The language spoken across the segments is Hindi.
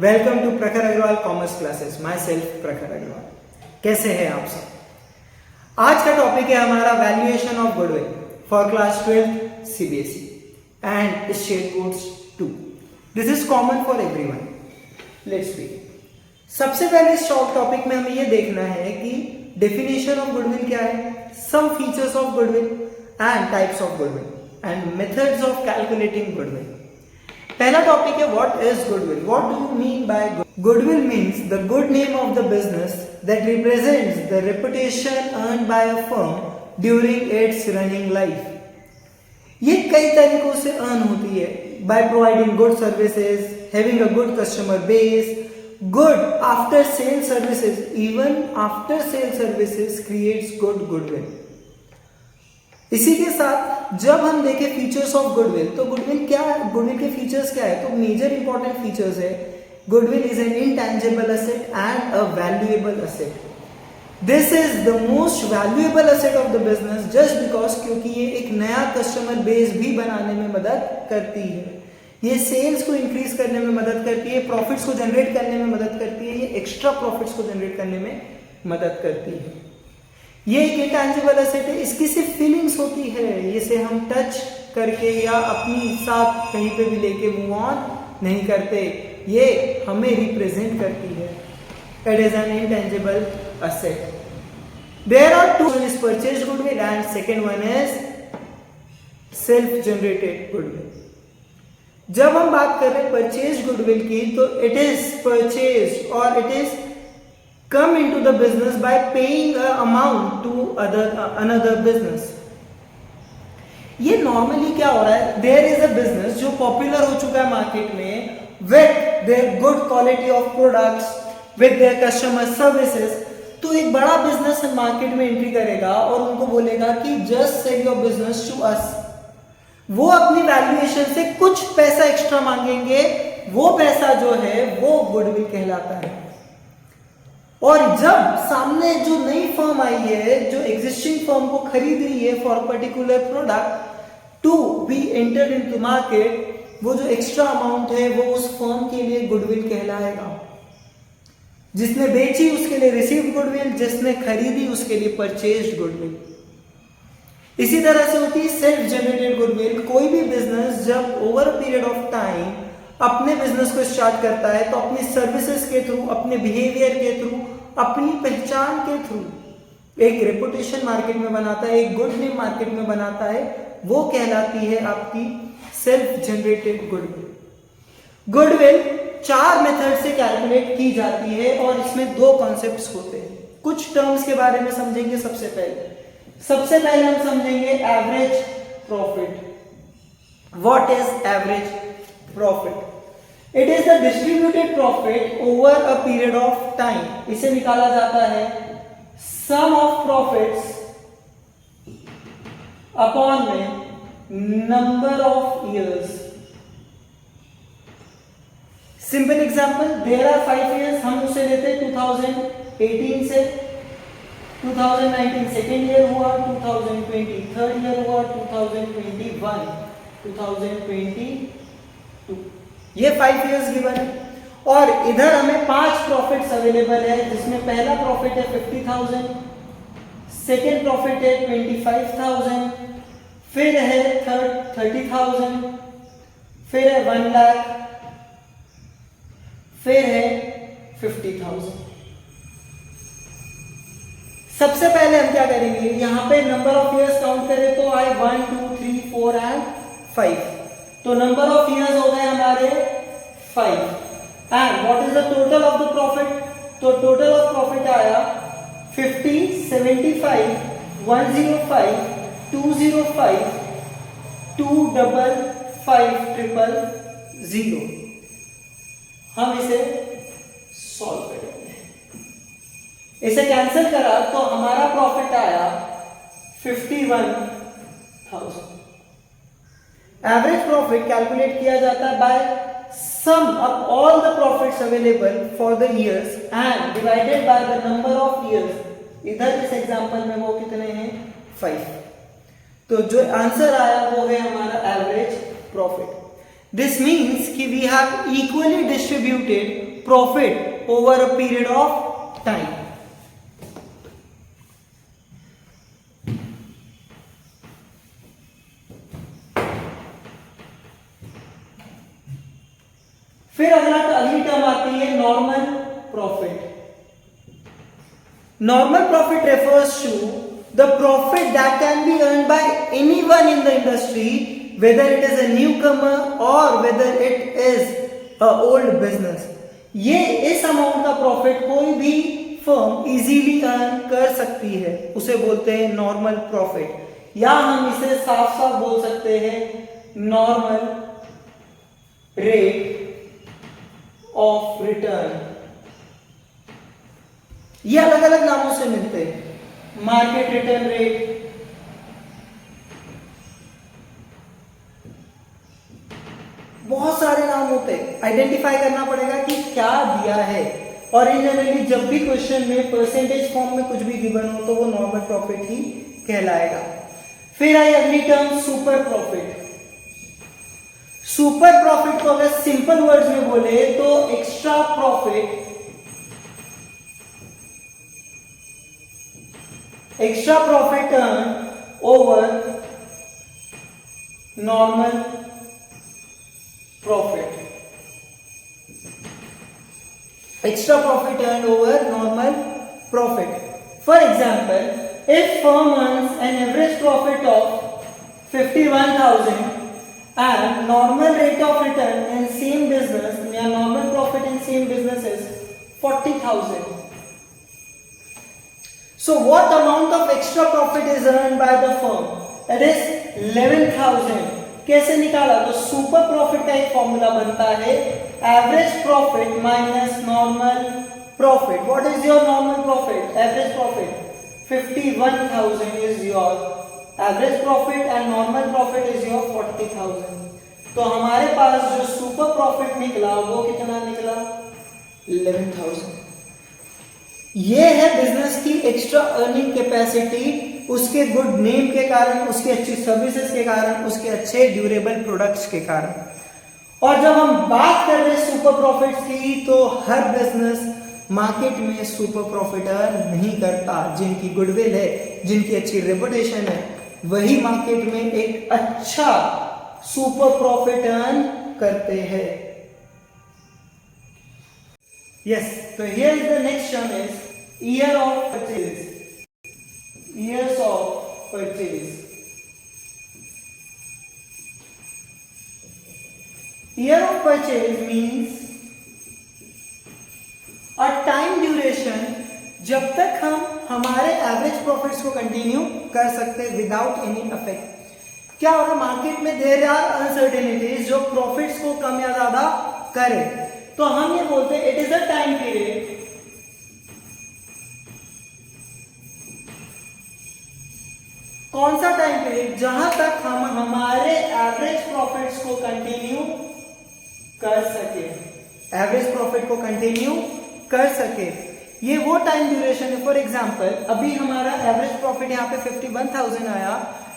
Welcome to Prakhar Agrawal commerce classes. Myself Prakhar Agrawal. कैसे हैं आप सब? आज का टॉपिक है हमारा valuation of goodwill for class 12 CBSE and state boards 2। This is common for everyone. Let's be. सबसे पहले इस शॉर्ट टॉपिक में हमें यह देखना है कि डेफिनेशन ऑफ गुडविल क्या है, some features of goodwill and types of goodwill and methods of calculating goodwill. पहला टॉपिक है what is goodwill. What do you mean by goodwill? Means the good name of the business that represents the reputation earned by a firm during its running life. ये कई तरीकों से अर्न होती है, by providing good services, having a good customer base, good after sale services. Even after sale services creates good goodwill. इसी के साथ जब हम देखें फीचर्स ऑफ गुडविल, तो गुडविल क्या है, गुडविल के फीचर्स क्या है? तो मेजर इंपॉर्टेंट फीचर्स है goodwill is an intangible asset and a valuable asset. This is the most valuable asset of the business just because क्योंकि ये एक नया कस्टमर बेस भी बनाने में मदद करती है, ये सेल्स को इंक्रीज करने में मदद करती है, प्रॉफिट्स को जनरेट करने में मदद करती है, ये एक्स्ट्रा प्रॉफिट्स को जनरेट करने में मदद करती है। ये एक इंटेंजिबल एसेट है, इसकी सिर्फ फीलिंग्स होती है, इसे हम टच करके या अपनी साथ कहीं पे भी लेके मूव ऑन नहीं करते, ये हमें रिप्रेजेंट करती है। It is an intangible asset. There are two, one is purchase goodwill and second one is self generated goodwill. जब हम बात कर रहे हैं परचेज गुडविल की, तो इट इज परचेज और it is come into the business by paying a amount to another business. ये नॉर्मली क्या हो रहा है, देयर इज अ बिजनेस जो पॉपुलर हो चुका है मार्केट में with their good quality of products, with their customer services. तो एक बड़ा बिजनेस मार्केट में एंट्री करेगा और उनको बोलेगा कि just sell your business to us. वो अपनी वैल्यूएशन से कुछ पैसा एक्स्ट्रा मांगेंगे, वो पैसा जो है वो गुडविल कहलाता है। और जब सामने जो नई फर्म आई है, जो एग्जिस्टिंग फर्म को खरीद रही है for particular product to be entered into market, वो जो एक्स्ट्रा अमाउंट है वो उस फर्म के लिए गुडविल कहलाएगा। जिसने बेची उसके लिए रिसीव्ड गुडविल, जिसने खरीदी उसके लिए परचेज्ड गुडविल। इसी तरह से होती है सेल्फ जनरेटेड गुडविल। कोई भी बिजनेस जब over a period of time अपने बिजनेस को स्टार्ट करता है, तो अपनी सर्विसेज के थ्रू, अपने बिहेवियर के थ्रू, अपनी पहचान के थ्रू एक रेपुटेशन मार्केट में बनाता है, एक गुड नेम मार्केट में बनाता है, वो कहलाती है आपकी self generated goodwill. Goodwill 4 method से कैलकुलेट की जाती है और इसमें 2 कॉन्सेप्ट्स होते हैं। कुछ टर्म्स के बारे में समझेंगे। सबसे पहले हम समझेंगे average profit. What is average profit? It is the distributed profit over a period of time. इसे निकाला जाता है सम ऑफ प्रॉफिट्स अपॉन में number of years. Simple example, there are 5 years, हम उसे लेते हैं 2018 से 2019 सेकेंड ईयर हुआ, 2020 थर्ड ईयर हुआ, 2021 2022, ये 5 इयर्स गिवन है। और इधर हमें 5 प्रॉफिट्स अवेलेबल है, जिसमें पहला प्रॉफिट है 50,000, सेकेंड प्रॉफिट है 25,000, फिर है थर्ड 30,000, फिर है 1 लाख, फिर है 50,000। सबसे पहले हम क्या करेंगे, यहां पे नंबर ऑफ इयर्स काउंट करें तो आए 1 2 3 4 एंड 5। तो नंबर ऑफ इयर्स हो गए हमारे 5। And what is the total of the profit? तो टोटल ऑफ प्रॉफिट आया 50 75 105 205 255 000। हम इसे सॉल्व करेंगे। इसे कैंसिल करा तो हमारा प्रॉफिट आया 51,000। एवरेज प्रॉफिट कैलकुलेट किया जाता है by sum of all the profits available for the years and divided by the number of years. इधर इस एग्जांपल में वो कितने हैं, 5। तो जो आंसर आया वो है हमारा एवरेज प्रॉफिट। This means कि we have equally distributed profit over a period of time. फिर अगली टर्म आती है normal profit. Normal profit refers to the profit that can be earn by anyone in the industry, whether it is a newcomer और whether it is a old business. ये इस अमाउंट का प्रॉफिट कोई भी फर्म इजीली अर्न कर सकती है, उसे बोलते हैं नॉर्मल प्रॉफिट, या हम इसे साफ साफ बोल सकते हैं नॉर्मल रेट ऑफ रिटर्न। ये अलग अलग नामों से मिलते हैं, मार्केट रिटर्न रेट, बहुत सारे नाम होते हैं, आइडेंटिफाई करना पड़ेगा कि क्या दिया है। और इन जनरली जब भी क्वेश्चन में परसेंटेज फॉर्म में कुछ भी गिवन हो तो वो नॉर्मल प्रॉफिट ही कहलाएगा। फिर आई अगली term super profit. Super profit को अगर सिंपल वर्ड्स में बोले तो extra profit, extra profit earn over normal profit, extra profit earned over normal profit. For example, if firm earns an average profit of 51,000 and normal rate of return in same business, या normal profit in same business is 40,000. So what amount of extra profit is earned by the firm? That is 11,000. कैसे निकाला? तो सुपर प्रॉफिट का एक फॉर्मूला बनता है average profit minus normal profit. What is your normal profit? Average profit 51,000 is your average profit and normal profit is your 40,000। तो हमारे पास जो सुपर प्रॉफिट निकला वो कितना निकला? 11,000। ये है बिजनेस की एक्स्ट्रा अर्निंग कैपेसिटी, उसके गुड नेम के कारण, उसकी अच्छी सर्विसेज के कारण, उसके अच्छे ड्यूरेबल प्रोडक्ट्स के कारण। और जब हम बात कर रहे हैं सुपर प्रॉफिट्स की, तो हर बिजनेस मार्केट में सुपर प्रॉफिट अर्न नहीं करता। जिनकी गुडविल है, जिनकी अच्छी रेपुटेशन है, वही मार्केट में एक अच्छा सुपर प्रॉफिट अर्न करते हैं। यस, तो here is the next term is year of purchase. Years of purchase. Year of purchase means a time duration जब तक हम हमारे एवरेज प्रॉफिट्स को कंटिन्यू कर सकते हैं विदाउट एनी इफेक्ट। क्या होगा? मार्केट में देयर आर अनसर्टेनिटीज जो प्रॉफिट्स को कम या ज्यादा करे, तो हम ये बोलते हैं it is a time period कौन सा टाइम पीरियड? जहां तक हम हमारे एवरेज प्रॉफिट्स को कंटिन्यू कर सके, एवरेज प्रॉफिट को कंटिन्यू कर सके, ये वो टाइम ड्यूरेशन है। फॉर एग्जांपल, अभी हमारा एवरेज प्रॉफिट यहाँ पे 51,000 आया।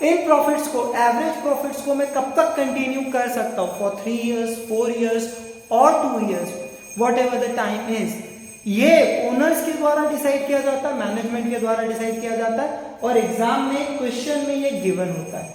इन प्रॉफिट्स को, एवरेज प्रॉफिट्स को मैं कब तक कंटिन्यू कर सकता हूं? फॉर 3 इयर्स, 4 इयर्स और 2 years, what ever the time is. ये ओनर्स के द्वारा डिसाइड किया जाता है, मैनेजमेंट के द्वारा डिसाइड किया जाता है, और एग्जाम में क्वेश्चन में ये गिवन होता है।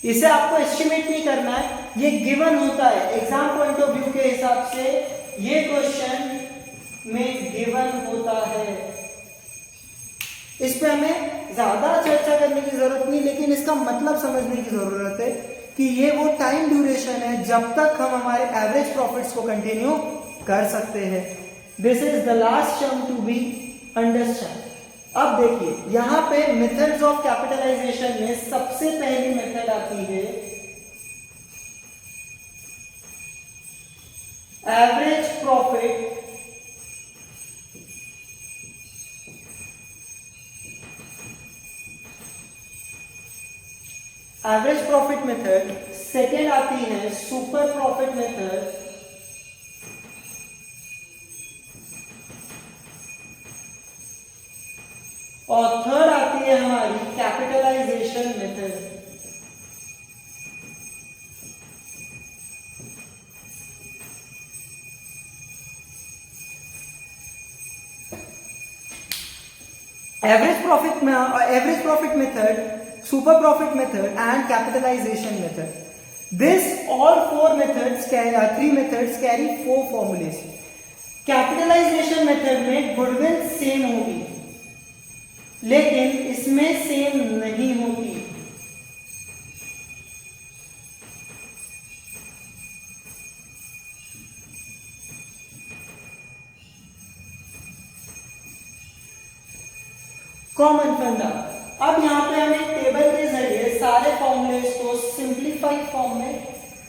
इसे आपको एस्टिमेट नहीं करना है, ये गिवन होता है। एग्जाम पॉइंट ऑफ व्यू के हिसाब से ये क्वेश्चन में गिवन होता है। इस पे हमें ज्यादा चर्चा करने की जरूरत नहीं, लेकिन इसका मतलब समझने की जरूरत है कि ये वो टाइम ड्यूरेशन है जब तक हम हमारे एवरेज प्रॉफिट्स को कंटिन्यू कर सकते हैं। This is the last term to be understand. अब देखिए, यहां पे मेथड्स ऑफ कैपिटलाइजेशन में सबसे पहली मेथड आती है एवरेज प्रॉफिट मेथड। सेकेंड आती है सुपर प्रॉफिट मेथड। और थर्ड आती है हमारी capitalization method. average profit method, super profit method, and capitalization method. This all three methods carry four formulas. Capitalization method में गुडविल सेम होगी, लेकिन इसमें सेम नहीं होती। कॉमन फंडा। अब यहां पे हम एक टेबल के जरिए सारे फॉर्मूलेस को सिंप्लीफाइड फॉर्म में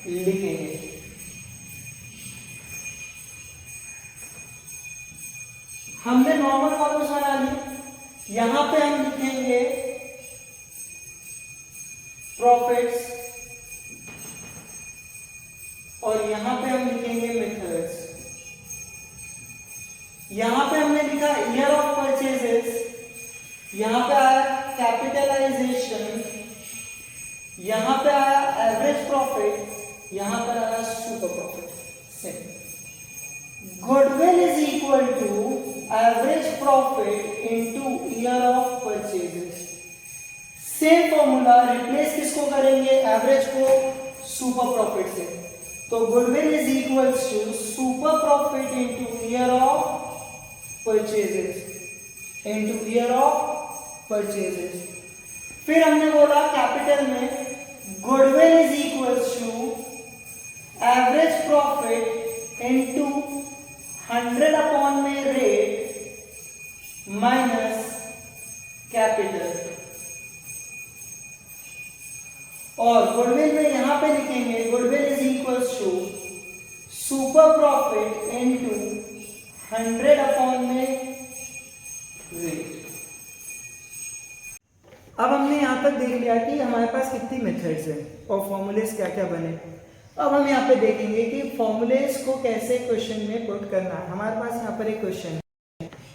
लिखेंगे। हमने नॉर्मल फॉर्मूले बना लिए, यहां पे हम लिखेंगे प्रॉफिट्स और यहां पे हम लिखेंगे मेथड्स। यहां पे हमने लिखा ईयर ऑफ परचेजेस, यहां पे आया कैपिटलाइजेशन, यहां पे आया एवरेज प्रॉफिट, यहां पर आया super profit. Goodwill is equal to average profit into year of purchases. Same formula, replace किसको करेंगे, एवरेज को सुपर प्रॉफिट से। तो goodwill is equal to super profit into year of purchases, into year of purchases. फिर हमने बोला कैपिटल में goodwill is equal to average profit into 100 upon में रेट माइनस कैपिटल, और गुडविल में यहां पे लिखेंगे goodwill is equal to super profit into 100 upon में रेट। अब हमने यहां पर देख लिया कि हमारे पास कितनी मेथड्स हैं और फॉर्मूलेस क्या क्या बने। अब हम यहाँ पे देखेंगे कि फॉर्मूलेस को कैसे क्वेश्चन में पुट करना है। हमारे पास यहाँ पर एक क्वेश्चन है,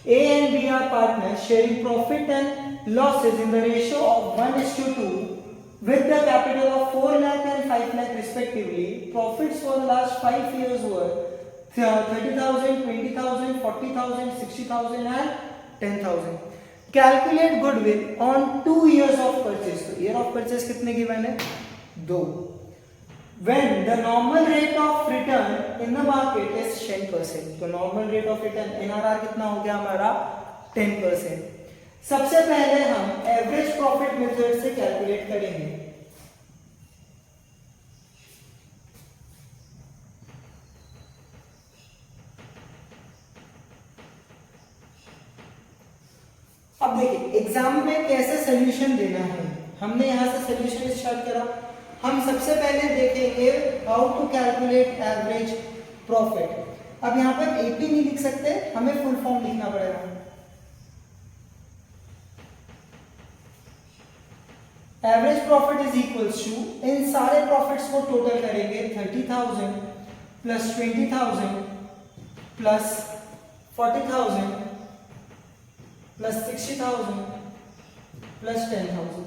A and B are partners sharing profit and losses in the ratio of 1:2 with the capital of 4 lakh and 5 lakh respectively. Profits for the last 5 years were 30,000, 20,000, 40,000, 60,000 and 10,000. Calculate goodwill on 2 years of purchase. तो year of purchase कितने गिवन है, 2. When the normal rate of return in the market is 10%, तो normal rate of return NRR कितना हो गया हमारा 10%। सबसे पहले हम एवरेज प्रॉफिट मेथड से कैलकुलेट करेंगे। अब देखिए एग्जाम में कैसे सोल्यूशन देना है। हमने यहां से सोल्यूशन स्टार्ट करा। हम सबसे पहले देखेंगे how to calculate average profit. अब यहां पर एपी नहीं लिख सकते, हमें फुल फॉर्म लिखना पड़ेगा। Average profit is equals to, इन सारे प्रॉफिट्स को टोटल करेंगे 30,000 plus 20,000 plus 40,000 plus 60,000 plus 10,000।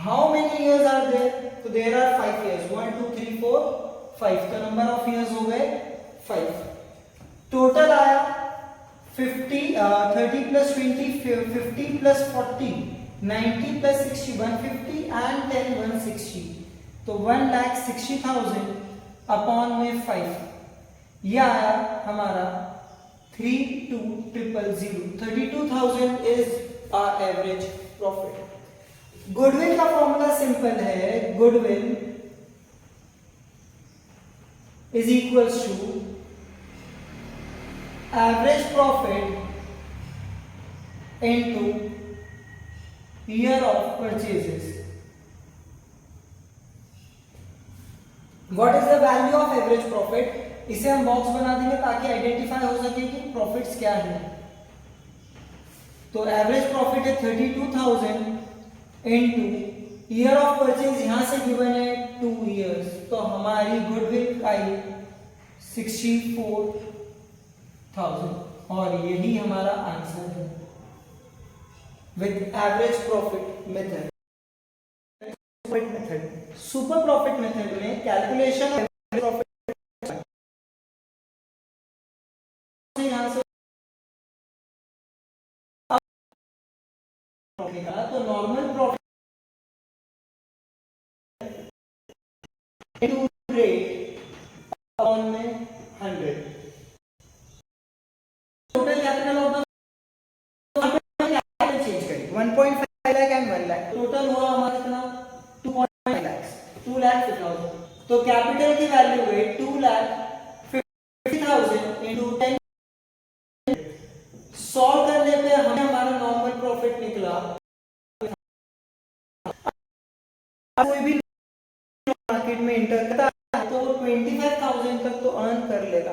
How many years are there? So there are 5 years. 1, 2, 3, 4, 5. तो number of years हो गए 5. Total आया 30 plus 20, 50 plus 40, 90 plus 60, 150 and 10, 160. तो 1,60,000 upon में 5. यह आया हमारा 32,000. 32,000 is our average profit. Goodwill का फॉर्मूला सिंपल है, goodwill is equals to average profit into year of purchases. What is the value of average profit? इसे हम बॉक्स बना देंगे ताकि आइडेंटिफाई हो सके कि प्रॉफिट्स क्या है। तो एवरेज प्रॉफिट है 32,000 इनटू ईयर ऑफ परचेज, यहां से गिवन है 2 years, तो हमारी गुडविल आई 64,000 और यही हमारा आंसर है with average profit method. Super profit method में कैलकुलेशन प्रॉफिट निकाला तो normal profit into rate upon में 100, total capital of the change करें 1.5 लाख एंड 1 लाख, टोटल हुआ हमारा कितना 2.5 लाख, 2,50,000। तो कैपिटल की वैल्यू है 2,50,000 इनटू 10। सॉल्व करने पे हमें हमारा नॉर्मल प्रॉफिट निकला। कोई भी मार्केट में एंटर करता है तो 25,000 तक तो अर्न कर लेगा,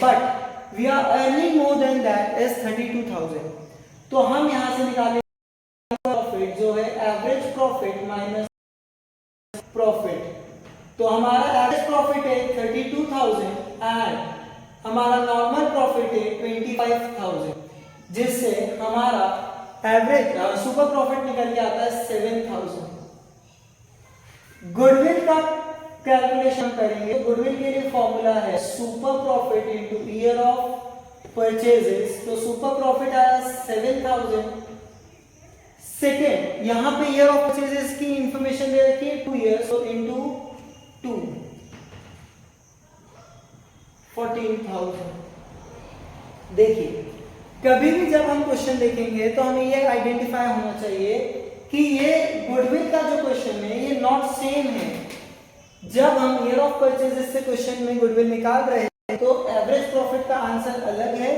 but we are earning more than that is 32,000। तो हम यहां से निकालेंगे प्रॉफिट जो है एवरेज प्रॉफिट माइनस प्रॉफिट। तो हमारा एवरेज प्रॉफिट है 32,000 एंड हमारा नॉर्मल प्रॉफिट है 25,000, जिससे हमारा एवरेज सुपर प्रॉफिट निकल के आता है 7,000। गुडविल का कैलकुलेशन करेंगे। गुडविल के लिए फॉर्मूला है super profit into year of purchases. तो सुपर प्रॉफिट आया 7,000। सेकेंड, यहां पे ईयर ऑफ परचेजेस की इंफॉर्मेशन दे रखी है 2 इयर्स, तो इनटू 2 14,000। देखिए कभी भी जब हम क्वेश्चन देखेंगे तो हमें ये आइडेंटिफाई होना चाहिए कि ये गुडविल का जो क्वेश्चन है ये नॉट सेम है। जब हम ईयर ऑफ परचेजेस से क्वेश्चन में गुडविल निकाल रहे हैं तो एवरेज प्रॉफिट का आंसर अलग है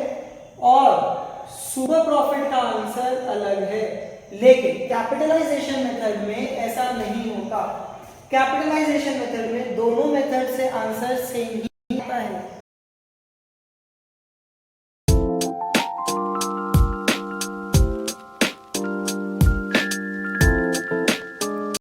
और सुपर प्रॉफिट का आंसर अलग है, लेकिन कैपिटलाइजेशन मेथड में ऐसा नहीं होता। कैपिटलाइजेशन मेथड में दोनों मेथड से आंसर सेम ही